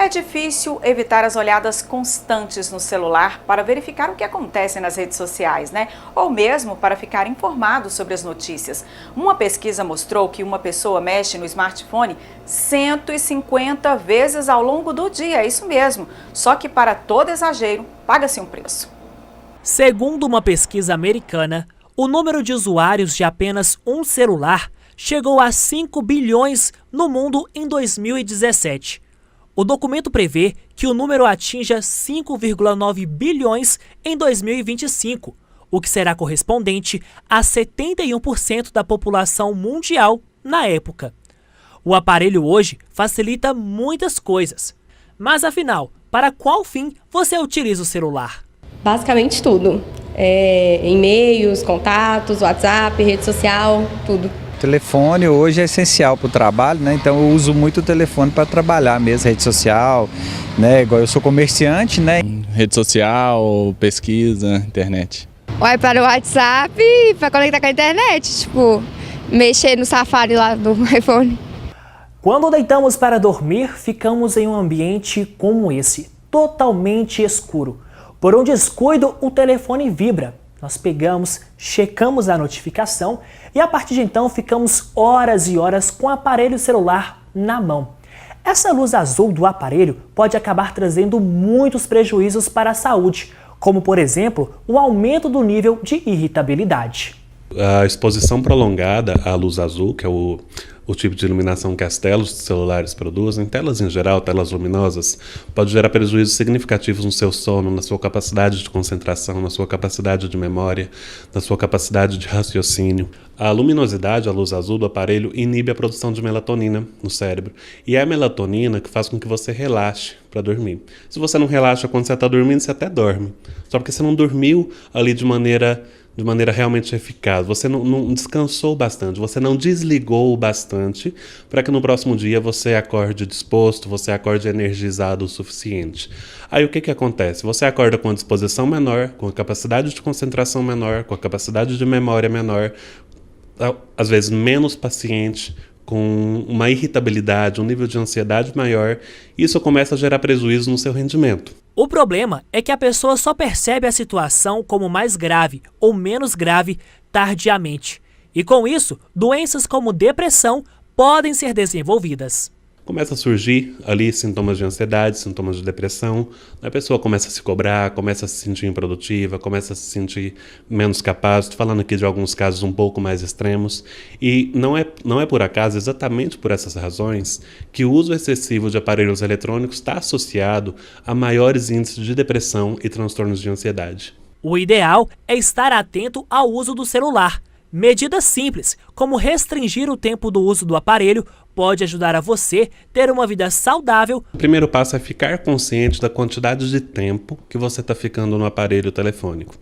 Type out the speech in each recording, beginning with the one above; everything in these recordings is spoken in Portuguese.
É difícil evitar as olhadas constantes no celular para verificar o que acontece nas redes sociais, né? Ou mesmo para ficar informado sobre as notícias. Uma pesquisa mostrou que uma pessoa mexe no smartphone 150 vezes ao longo do dia, é isso mesmo. Só que para todo exagero, paga-se um preço. Segundo uma pesquisa americana, o número de usuários de apenas um celular chegou a 5 bilhões no mundo em 2017. O documento prevê que o número atinja 5,9 bilhões em 2025, o que será correspondente a 71% da população mundial na época. O aparelho hoje facilita muitas coisas. Mas afinal, para qual fim você utiliza o celular? Basicamente tudo. E-mails, contatos, WhatsApp, rede social, tudo. O telefone hoje é essencial para o trabalho, né? Então eu uso muito o telefone para trabalhar mesmo, rede social, né? Igual eu sou comerciante, né? Rede social, pesquisa, internet. Olha para o WhatsApp para conectar com a internet, tipo, mexer no Safari lá do iPhone. Quando deitamos para dormir, ficamos em um ambiente como esse, totalmente escuro. Por um descuido, o telefone vibra. Nós pegamos, checamos a notificação e a partir de então ficamos horas e horas com o aparelho celular na mão. Essa luz azul do aparelho pode acabar trazendo muitos prejuízos para a saúde, como por exemplo, o aumento do nível de irritabilidade. A exposição prolongada à luz azul, que é o tipo de iluminação que as telas dos celulares produzem, telas em geral, telas luminosas, pode gerar prejuízos significativos no seu sono, na sua capacidade de concentração, na sua capacidade de memória, na sua capacidade de raciocínio. A luminosidade, a luz azul do aparelho, inibe a produção de melatonina no cérebro. E é a melatonina que faz com que você relaxe para dormir. Se você não relaxa quando você está dormindo, você até dorme. Só porque você não dormiu ali de maneira realmente eficaz, você não descansou bastante, você não desligou bastante para que no próximo dia você acorde disposto, você acorde energizado o suficiente. Aí o que acontece? Você acorda com a disposição menor, com a capacidade de concentração menor, com a capacidade de memória menor, às vezes menos paciente, com uma irritabilidade, um nível de ansiedade maior, e isso começa a gerar prejuízo no seu rendimento. O problema é que a pessoa só percebe a situação como mais grave ou menos grave tardiamente. E com isso, doenças como depressão podem ser desenvolvidas. Começa a surgir ali sintomas de ansiedade, sintomas de depressão, a pessoa começa a se cobrar, começa a se sentir improdutiva, começa a se sentir menos capaz. Estou falando aqui de alguns casos um pouco mais extremos. E não é por acaso, exatamente por essas razões, que o uso excessivo de aparelhos eletrônicos está associado a maiores índices de depressão e transtornos de ansiedade. O ideal é estar atento ao uso do celular. Medidas simples, como restringir o tempo do uso do aparelho, pode ajudar a você ter uma vida saudável. O primeiro passo é ficar consciente da quantidade de tempo que você está ficando no aparelho telefônico.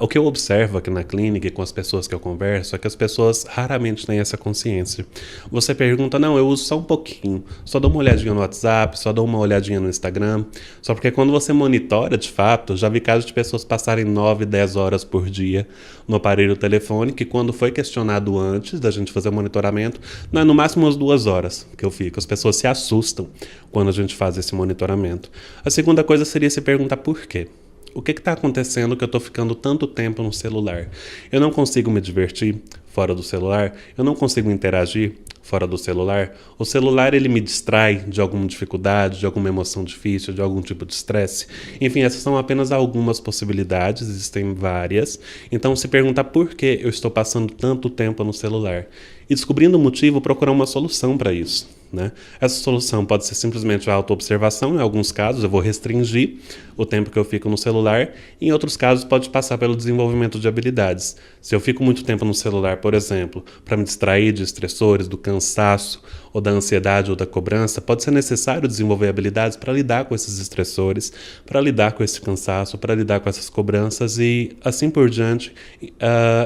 O que eu observo aqui na clínica e com as pessoas que eu converso é que as pessoas raramente têm essa consciência. Você pergunta, não, eu uso só um pouquinho, só dou uma olhadinha no WhatsApp, só dou uma olhadinha no Instagram, só porque quando você monitora de fato, já vi casos de pessoas passarem 9, 10 horas por dia no aparelho telefônico e quando foi questionado antes da gente fazer o monitoramento, não é no máximo umas 2 horas que eu fico. As pessoas se assustam quando a gente faz esse monitoramento. A segunda coisa seria se perguntar por quê. O que está acontecendo que eu estou ficando tanto tempo no celular? Eu não consigo me divertir fora do celular? Eu não consigo interagir fora do celular? O celular ele me distrai de alguma dificuldade, de alguma emoção difícil, de algum tipo de estresse? Enfim, essas são apenas algumas possibilidades, existem várias. Então se perguntar por que eu estou passando tanto tempo no celular. E descobrindo o motivo, procurar uma solução para isso, né? Essa solução pode ser simplesmente a autoobservação, em alguns casos eu vou restringir o tempo que eu fico no celular, em outros casos pode passar pelo desenvolvimento de habilidades. Se eu fico muito tempo no celular, por exemplo, para me distrair de estressores, do cansaço, ou da ansiedade ou da cobrança, pode ser necessário desenvolver habilidades para lidar com esses estressores, para lidar com esse cansaço, para lidar com essas cobranças e assim por diante,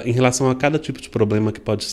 em relação a cada tipo de problema que pode